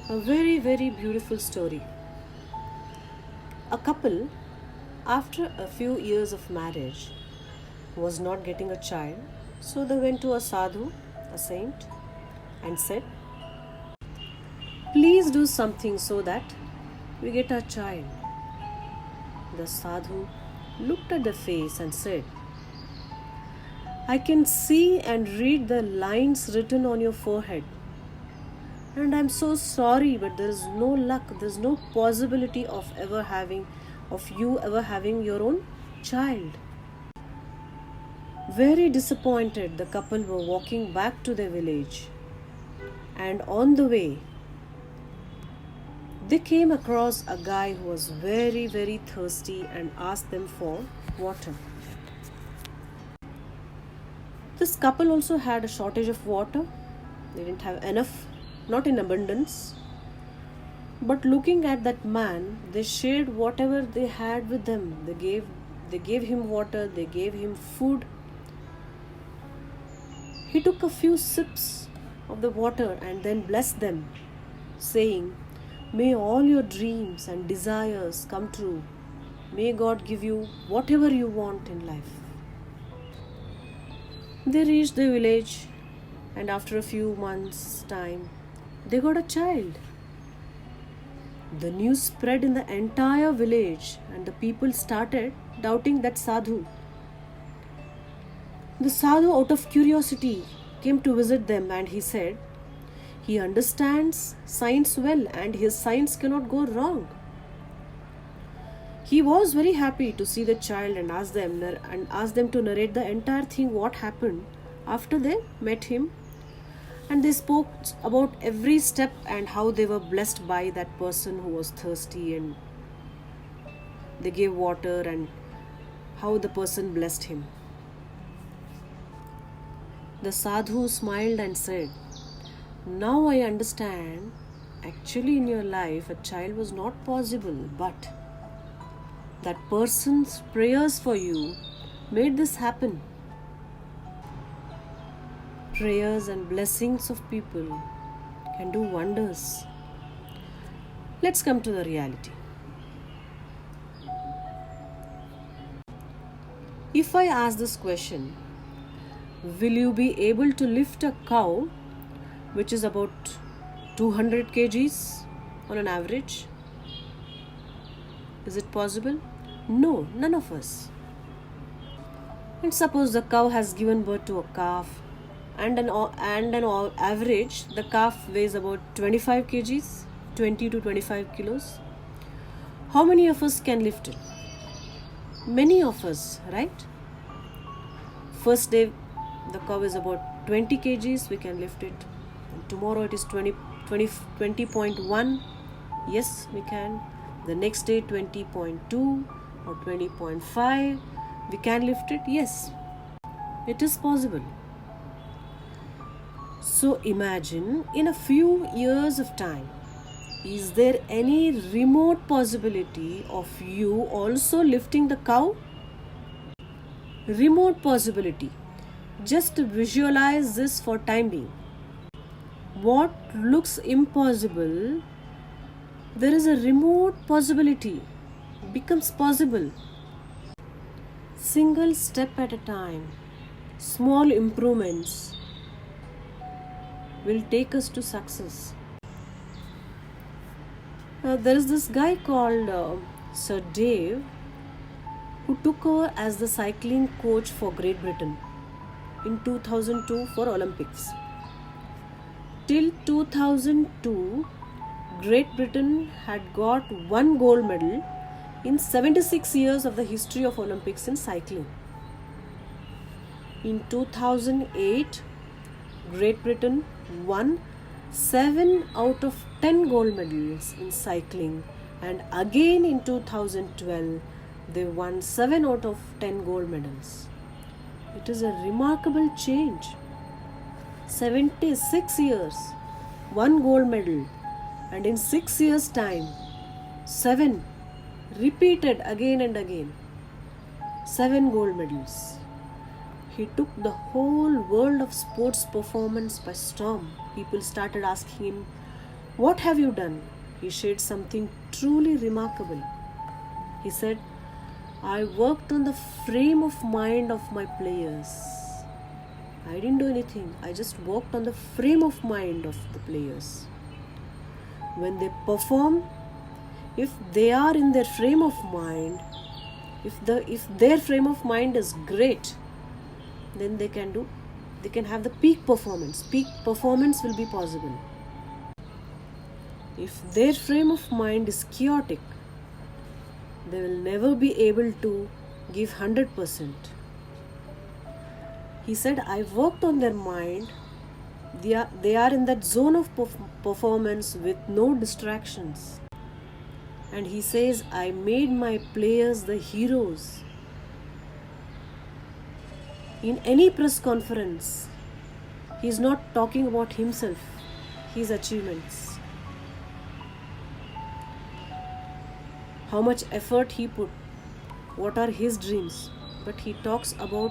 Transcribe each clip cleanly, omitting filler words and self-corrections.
A very, very beautiful story. A couple, after a few years of marriage, was not getting a child, so they went to a sadhu, a saint, and said, "Please do something so that we get a child." The sadhu looked at the face and said, "I can see and read the lines written on your forehead. And I'm so sorry, but there is no luck, there's no possibility of you ever having your own child." Very disappointed, the couple were walking back to their village. And on the way, they came across a guy who was very, very thirsty and asked them for water. This couple also had a shortage of water. They didn't have enough, not in abundance. But looking at that man, they shared whatever they had with them. They gave him water, they gave him food. He took a few sips of the water and then blessed them, saying, "May all your dreams and desires come true. May God give you whatever you want in life." They reached the village, and after a few months' time, they got a child. The news spread in the entire village, and the people started doubting that sadhu. The sadhu, out of curiosity, came to visit them, and he said, he understands science well and his science cannot go wrong. He was very happy to see the child and asked them to narrate the entire thing, what happened after they met him. And they spoke about every step and how they were blessed by that person who was thirsty, and they gave water and how the person blessed him. The sadhu smiled and said, "Now I understand. Actually, in your life, a child was not possible, but that person's prayers for you made this happen." Prayers and blessings of people can do wonders. Let's come to the reality. If I ask this question, will you be able to lift a cow which is about 200 kgs on an average? Is it possible? No, none of us. And suppose the cow has given birth to a calf, and an average, the calf weighs about 25 kgs, 20 to 25 kilos. How many of us can lift it? Many of us, right? First day, the cow is about 20 kgs, we can lift it. And tomorrow it is 20.1. Yes, we can. The next day 20.2 or 20.5. We can lift it. Yes, it is possible. So imagine, in a few years of time, is there any remote possibility of you also lifting the cow? Remote possibility. Just visualize this for time being. What looks impossible, there is a remote possibility, becomes possible. Single step at a time, small improvements will take us to success. There is this guy called Sir Dave, who took over as the cycling coach for Great Britain in 2002 for Olympics. Till 2002, Great Britain had got one gold medal in 76 years of the history of Olympics in cycling. In 2008, Great Britain won 7 out of 10 gold medals in cycling, and again in 2012 they won 7 out of 10 gold medals. It is a remarkable change. 76 years, 1 gold medal, and in 6 years' time, 7, repeated again and again, 7 gold medals. He took the whole world of sports performance by storm. People started asking him, What have you done? He shared something truly remarkable. He said, I worked on the frame of mind of my players. I didn't do anything. I just worked on the frame of mind of the players. When they perform, if they are in their frame of mind, if their frame of mind is great, then they can have the peak performance. Peak performance will be possible. If their frame of mind is chaotic, they will never be able to give 100%. He said, I worked on their mind. They are in that zone of performance with no distractions. And he says, I made my players the heroes. In any press conference, he is not talking about himself, his achievements, how much effort he put, what are his dreams, but he talks about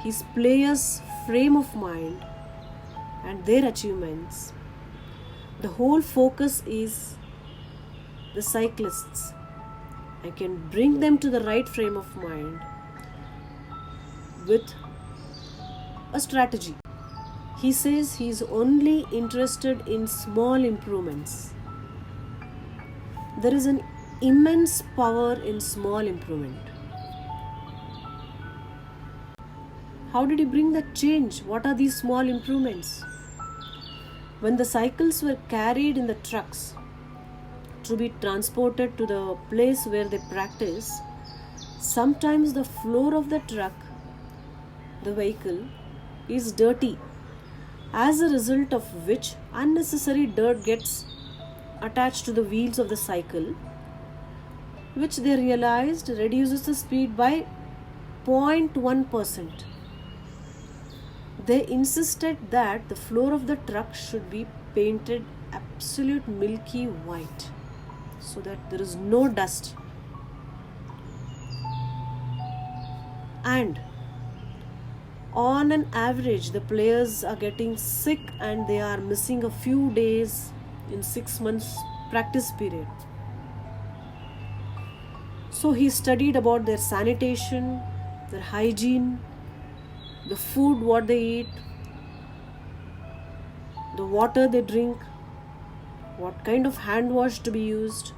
his players' frame of mind and their achievements. The whole focus is the cyclists. I can bring them to the right frame of mind with a strategy. He says he is only interested in small improvements. There is an immense power in small improvement. How did he bring that change? What are these small improvements? When the cycles were carried in the trucks to be transported to the place where they practice, sometimes the floor of the truck, the vehicle, is dirty, as a result of which unnecessary dirt gets attached to the wheels of the cycle, which they realized reduces the speed by 0.1%. They insisted that the floor of the truck should be painted absolute milky white so that there is no dust. And on an average, the players are getting sick and they are missing a few days in 6 months practice period. So he studied about their sanitation, their hygiene, the food what they eat, the water they drink, what kind of hand wash to be used,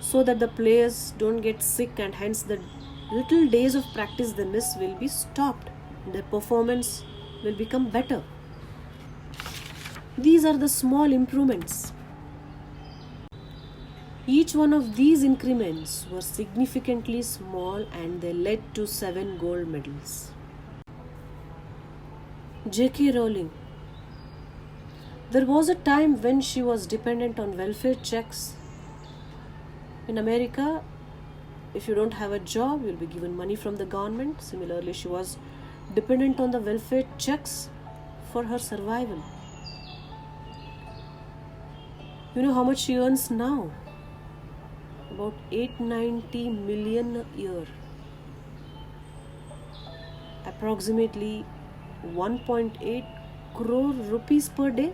so that the players don't get sick and hence the little days of practice they miss will be stopped and their performance will become better. These are the small improvements. Each one of these increments were significantly small and they led to 7 gold medals. J.K. Rowling. There was a time when she was dependent on welfare checks. In America, if you don't have a job, you'll be given money from the government. Similarly, she was dependent on the welfare checks for her survival. You know how much she earns now? About 890 million a year. Approximately 1.8 crore rupees per day.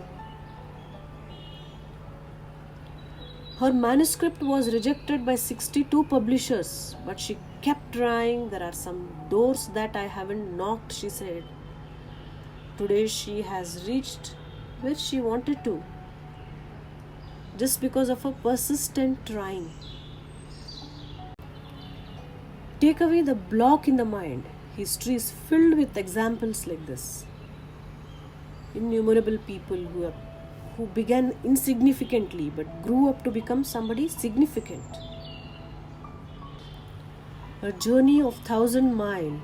Her manuscript was rejected by 62 publishers, but she kept trying. There are some doors that I haven't knocked, she said. Today she has reached where she wanted to, just because of her persistent trying. Take away the block in the mind. History is filled with examples like this. Innumerable people who began insignificantly but grew up to become somebody significant. A journey of 1,000 miles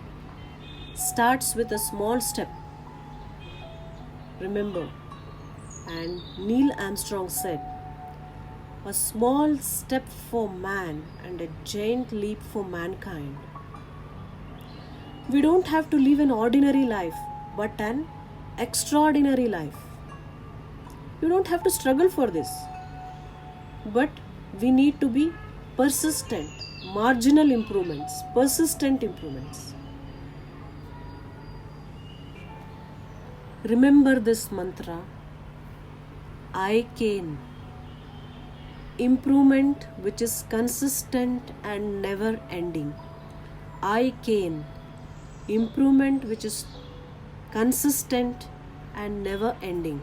starts with a small step. Remember, and Neil Armstrong said, a small step for man and a giant leap for mankind. We don't have to live an ordinary life, but an extraordinary life. You don't have to struggle for this, but we need to be persistent. Marginal improvements, persistent improvements. Remember this mantra. I cane. Improvement which is consistent and never ending. I cane. Improvement which is consistent and never ending.